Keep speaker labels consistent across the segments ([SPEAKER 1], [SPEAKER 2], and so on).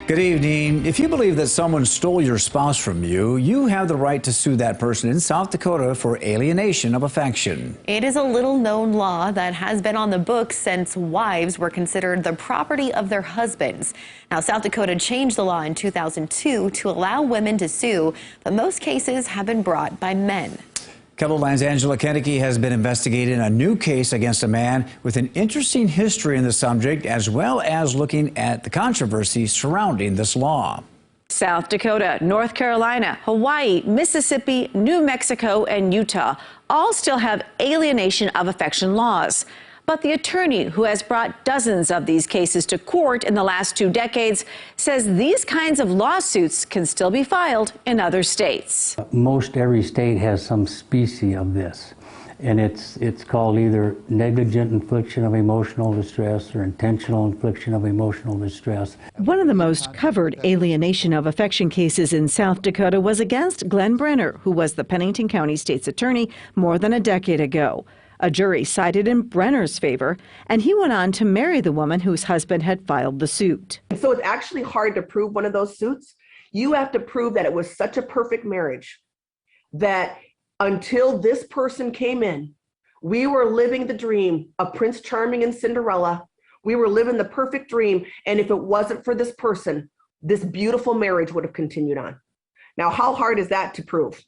[SPEAKER 1] Good evening. If you believe that someone stole your spouse from you, you have the right to sue that person in South Dakota for alienation of affection.
[SPEAKER 2] It is a little-known law that has been on the books since wives were considered the property of their husbands. Now, South Dakota changed the law in 2002 to allow women to sue, but most cases have been brought by men.
[SPEAKER 1] KELOLAND's Angela Kennedy has been investigating a new case against a man with an interesting history in the subject, as well as looking at the controversy surrounding this law.
[SPEAKER 3] South Dakota, North Carolina, Hawaii, Mississippi, New Mexico, and Utah all still have alienation of affection laws. But the attorney who has brought dozens of these cases to court in the last 2 decades says these kinds of lawsuits can still be filed in other states.
[SPEAKER 4] Most every state has some species of this, and it's called either negligent infliction of emotional distress or intentional infliction of emotional distress.
[SPEAKER 3] One of the most covered alienation of affection cases in South Dakota was against Glenn Brenner, who was the Pennington County State's attorney more than a decade ago. A jury sided in Brenner's favor, and he went on to marry the woman whose husband had filed the suit.
[SPEAKER 5] So it's actually hard to prove one of those suits. You have to prove that it was such a perfect marriage that until this person came in, we were living the dream of Prince Charming and Cinderella. We were living the perfect dream, and if it wasn't for this person, this beautiful marriage would have continued on. Now, how hard is that to prove?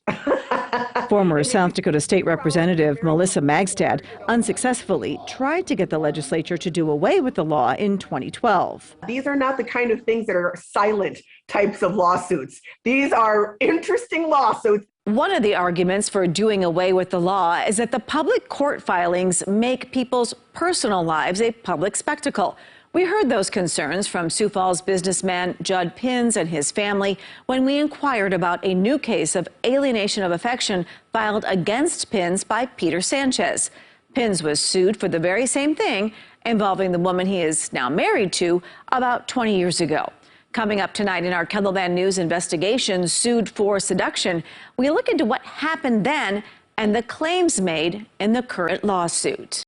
[SPEAKER 3] Former South Dakota State Representative Melissa Magstad unsuccessfully tried to get the legislature to do away with the law in 2012.
[SPEAKER 5] These are not the kind of things that are silent types of lawsuits. These are interesting lawsuits.
[SPEAKER 3] One of the arguments for doing away with the law is that the public court filings make people's personal lives a public spectacle. We heard those concerns from Sioux Falls businessman Judd Pins and his family when we inquired about a new case of alienation of affection filed against Pins by Peter Sanchez. Pins was sued for the very same thing, involving the woman he is now married to, about 20 years ago. Coming up tonight in our KELOLAND News investigation, Sued for Seduction, we look into what happened then and the claims made in the current lawsuit.